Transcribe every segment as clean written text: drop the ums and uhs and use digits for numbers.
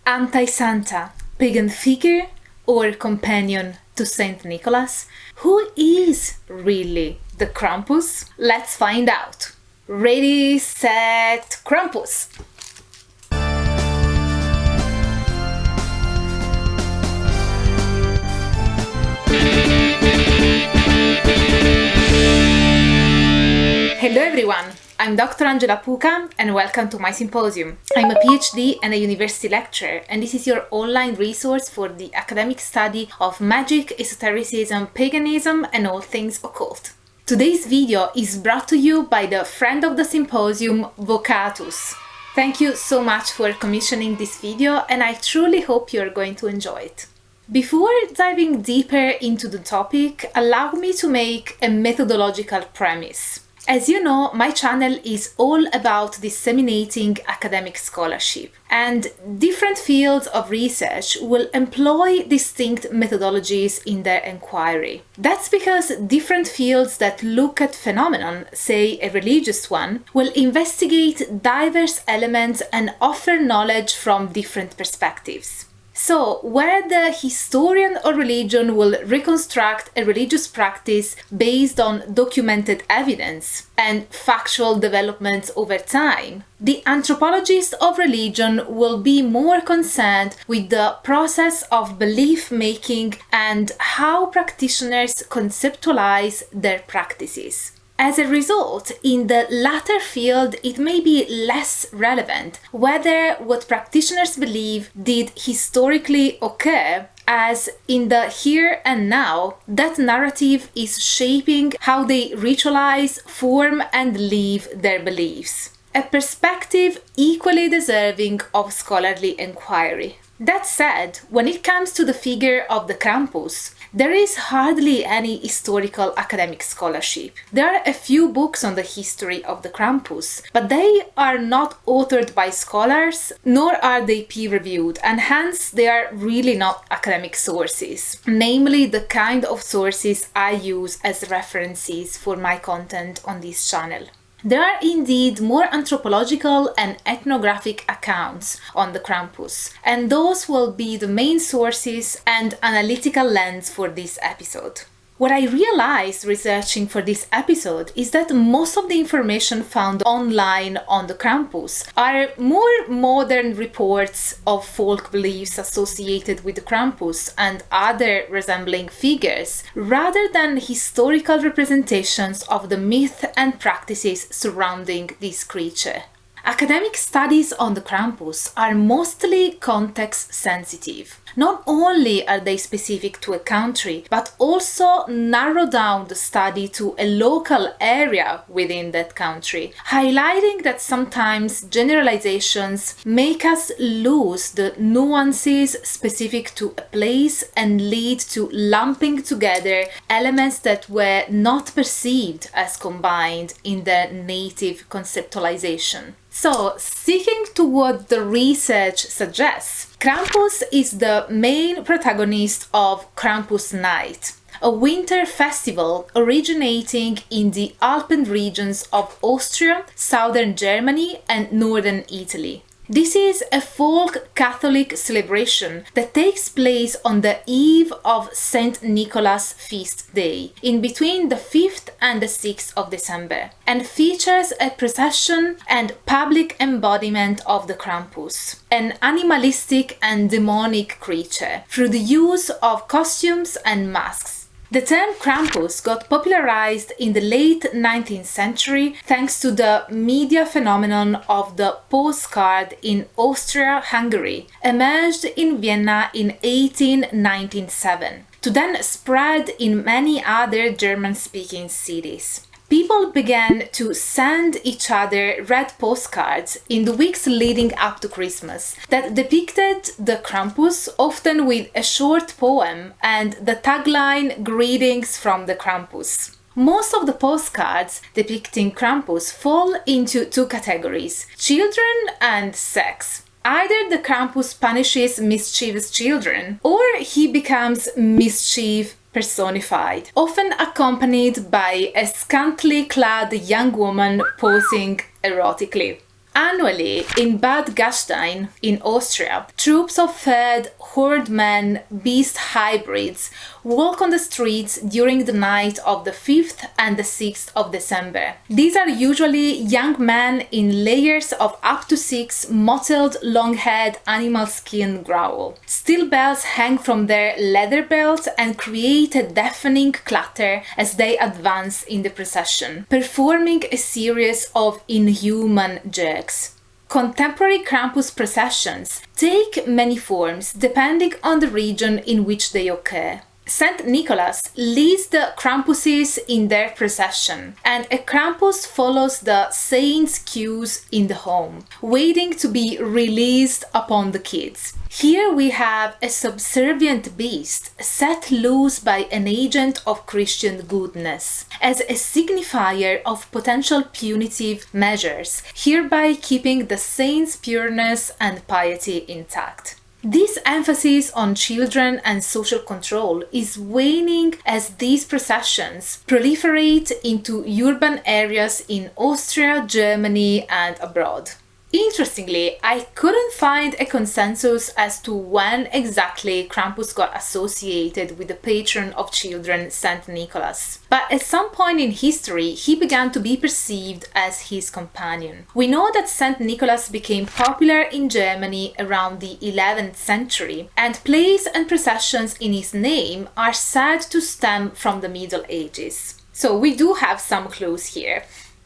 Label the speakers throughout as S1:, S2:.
S1: Anti-Santa, pagan figure or companion to Saint Nicholas? Who is really the Krampus? Let's find out. Ready, set, Krampus! Hello everyone! I'm Dr. Angela Puca and welcome to my symposium. I'm a PhD and a university lecturer, and this is your online resource for the academic study of magic, esotericism, paganism and all things occult. Today's video is brought to you by the friend of the symposium, Vocatus. Thank you so much for commissioning this video and I truly hope you're going to enjoy it. Before diving deeper into the topic, allow me to make a methodological premise. As you know, my channel is all about disseminating academic scholarship, and different fields of research will employ distinct methodologies in their inquiry. That's because different fields that look at phenomenon, say a religious one, will investigate diverse elements and offer knowledge from different perspectives. So, where the historian or religion will reconstruct a religious practice based on documented evidence and factual developments over time, the anthropologist of religion will be more concerned with the process of belief making and how practitioners conceptualize their practices. As a result, in the latter field, it may be less relevant whether what practitioners believe did historically occur, as in the here and now, that narrative is shaping how they ritualize, form, and live their beliefs. A perspective equally deserving of scholarly inquiry. That said, when it comes to the figure of the Krampus, there is hardly any historical academic scholarship. There are a few books on the history of the Krampus, but they are not authored by scholars, nor are they peer-reviewed, and hence they are really not academic sources, namely the kind of sources I use as references for my content on this channel. There are indeed more anthropological and ethnographic accounts on the Krampus, and those will be the main sources and analytical lens for this episode. What I realized researching for this episode is that most of the information found online on the Krampus are more modern reports of folk beliefs associated with the Krampus and other resembling figures, rather than historical representations of the myth and practices surrounding this creature. Academic studies on the Krampus are mostly context sensitive. Not only are they specific to a country, but also narrow down the study to a local area within that country, highlighting that sometimes generalizations make us lose the nuances specific to a place and lead to lumping together elements that were not perceived as combined in their native conceptualization. So, sticking to what the research suggests, Krampus is the main protagonist of Krampus Night, a winter festival originating in the Alpine regions of Austria, southern Germany and northern Italy. This is a folk Catholic celebration that takes place on the eve of Saint Nicholas' feast day, in between the 5th and the 6th of December, and features a procession and public embodiment of the Krampus, an animalistic and demonic creature, through the use of costumes and masks. The term Krampus got popularized in the late 19th century thanks to the media phenomenon of the postcard in Austria-Hungary, emerged in Vienna in 1897, to then spread in many other German-speaking cities. People began to send each other red postcards in the weeks leading up to Christmas that depicted the Krampus, often with a short poem and the tagline "Greetings from the Krampus." Most of the postcards depicting Krampus fall into two categories: children and sex. Either the Krampus punishes mischievous children, or he becomes mischief personified, often accompanied by a scantily clad young woman posing erotically. Annually, in Bad Gastein in Austria, troops of fed Honigmann beast hybrids walk on the streets during the night of the 5th and the 6th of December. These are usually young men in layers of up to 6 mottled, long-haired animal skin growl. Steel bells hang from their leather belts and create a deafening clatter as they advance in the procession, performing a series of inhuman jerks. Contemporary Krampus processions take many forms depending on the region in which they occur. Saint Nicholas leads the Krampuses in their procession, and a Krampus follows the saint's cues in the home, waiting to be released upon the kids. Here we have a subservient beast set loose by an agent of Christian goodness, as a signifier of potential punitive measures, hereby keeping the saint's pureness and piety intact. This emphasis on children and social control is waning as these processions proliferate into urban areas in Austria, Germany, and abroad. Interestingly, I couldn't find a consensus as to when exactly Krampus got associated with the patron of children, Saint Nicholas. But at some point in history, he began to be perceived as his companion. We know that Saint Nicholas became popular in Germany around the 11th century, and plays and processions in his name are said to stem from the Middle Ages. So we do have some clues here.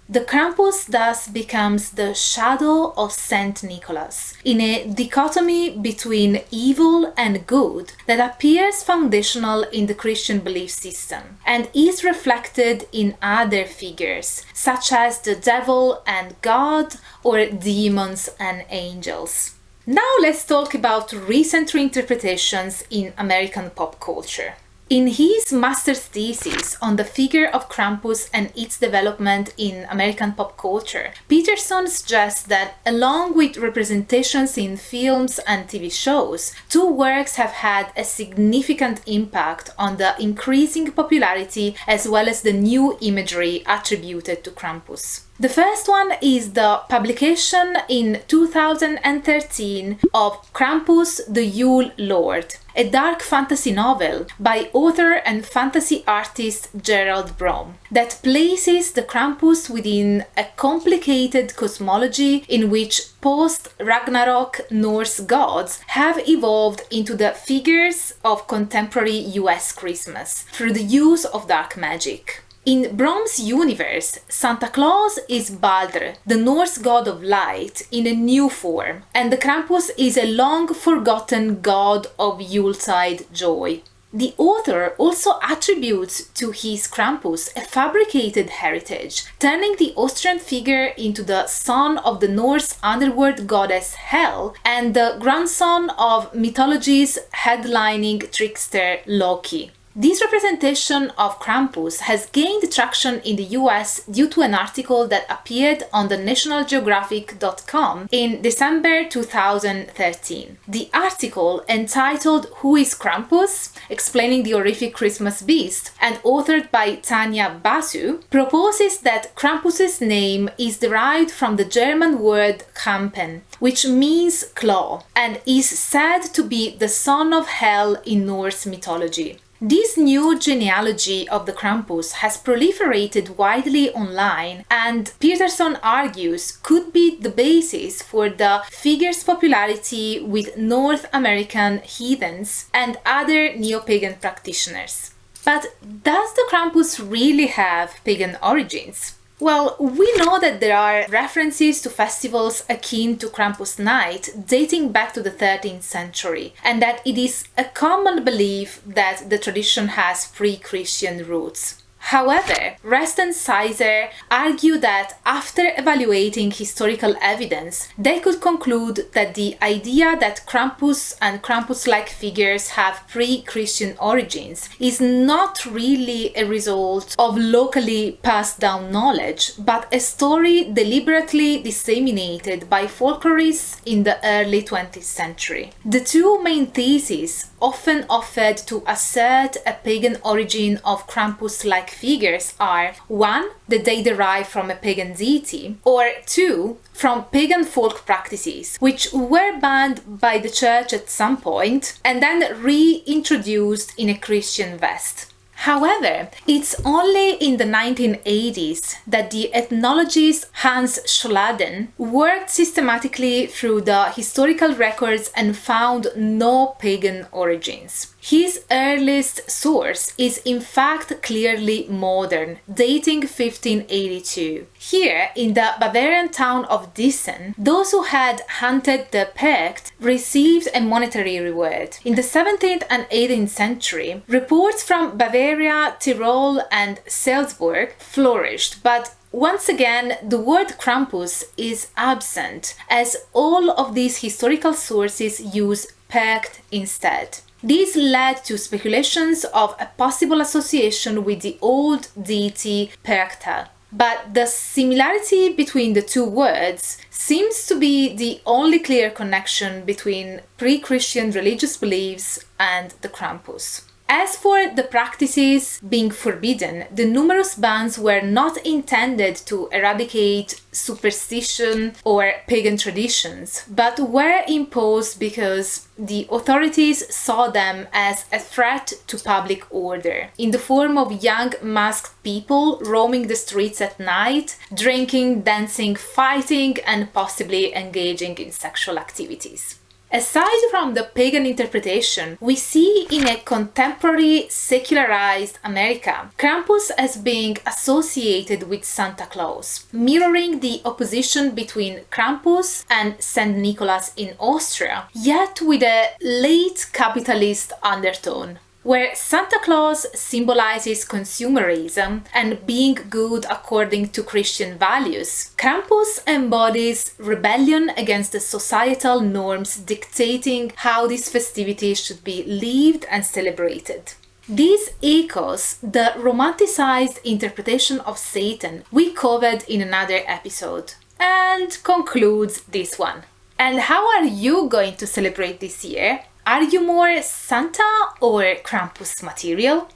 S1: The Krampus thus becomes the shadow of Saint Nicholas, in a dichotomy between evil and good that appears foundational in the Christian belief system, and is reflected in other figures, such as the devil and God, or demons and angels. Now let's talk about recent reinterpretations in American pop culture. In his master's thesis on the figure of Krampus and its development in American pop culture, Peterson suggests that, along with representations in films and TV shows, two works have had a significant impact on the increasing popularity as well as the new imagery attributed to Krampus. The first one is the publication in 2013 of Krampus the Yule Lord, a dark fantasy novel by author and fantasy artist Gerald Brom, that places the Krampus within a complicated cosmology in which post-Ragnarok Norse gods have evolved into the figures of contemporary US Christmas through the use of dark magic. In Brom's universe, Santa Claus is Baldur, the Norse god of light, in a new form, and the Krampus is a long-forgotten god of Yuletide joy. The author also attributes to his Krampus a fabricated heritage, turning the Austrian figure into the son of the Norse underworld goddess Hel and the grandson of mythology's headlining trickster Loki. This representation of Krampus has gained traction in the US due to an article that appeared on the nationalgeographic.com in December 2013. The article, entitled "Who is Krampus?", explaining the horrific Christmas beast, and authored by Tanya Basu, proposes that Krampus's name is derived from the German word Krampen, which means claw, and is said to be the son of Hel in Norse mythology. This new genealogy of the Krampus has proliferated widely online, and Peterson argues could be the basis for the figure's popularity with North American heathens and other neo-pagan practitioners. But does the Krampus really have pagan origins? Well, we know that there are references to festivals akin to Krampus Night dating back to the 13th century, and that it is a common belief that the tradition has pre-Christian roots. However, Rest and Seiser argue that after evaluating historical evidence, they could conclude that the idea that Krampus and Krampus-like figures have pre-Christian origins is not really a result of locally passed down knowledge, but a story deliberately disseminated by folklorists in the early 20th century. The two main theses often offered to assert a pagan origin of Krampus-like figures are 1. that they derive from a pagan deity, or 2. from pagan folk practices, which were banned by the church at some point and then reintroduced in a Christian West. However, it's only in the 1980s that the ethnologist Hans Scholaden worked systematically through the historical records and found no pagan origins. His earliest source is in fact clearly modern, dating 1582. Here, in the Bavarian town of Diesen, those who had hunted the Pecht received a monetary reward. In the 17th and 18th century, reports from Bavaria, Tyrol and Salzburg flourished, but once again, the word Krampus is absent, as all of these historical sources use Pecht instead. This led to speculations of a possible association with the old deity Pechta. But the similarity between the two words seems to be the only clear connection between pre-Christian religious beliefs and the Krampus. As for the practices being forbidden, the numerous bans were not intended to eradicate superstition or pagan traditions, but were imposed because the authorities saw them as a threat to public order, in the form of young masked people roaming the streets at night, drinking, dancing, fighting, and possibly engaging in sexual activities. Aside from the pagan interpretation, we see in a contemporary secularized America Krampus as being associated with Santa Claus, mirroring the opposition between Krampus and Saint Nicholas in Austria, yet with a late capitalist undertone. Where Santa Claus symbolizes consumerism and being good according to Christian values, Krampus embodies rebellion against the societal norms dictating how this festivity should be lived and celebrated. This echoes the romanticized interpretation of Satan we covered in another episode, and concludes this one. And how are you going to celebrate this year? Are you more Santa or Krampus material?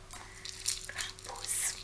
S1: Krampus.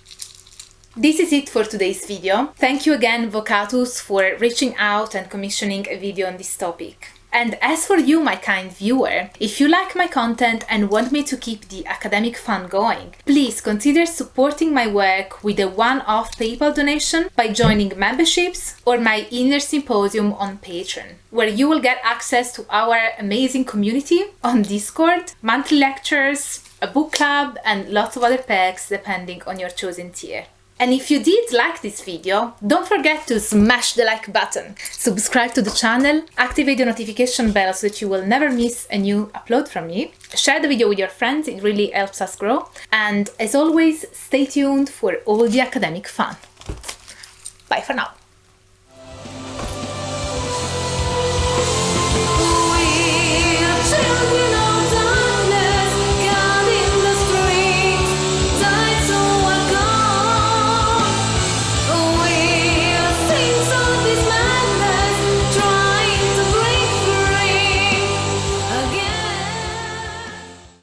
S1: This is it for today's video. Thank you again, Vocatus, for reaching out and commissioning a video on this topic. And as for you, my kind viewer, if you like my content and want me to keep the academic fun going, please consider supporting my work with a one-off PayPal donation by joining memberships or my inner symposium on Patreon, where you will get access to our amazing community on Discord, monthly lectures, a book club, and lots of other perks depending on your chosen tier. And if you did like this video, don't forget to smash the like button, subscribe to the channel, activate the notification bell so that you will never miss a new upload from me, share the video with your friends, it really helps us grow, and as always, stay tuned for all the academic fun. Bye for now.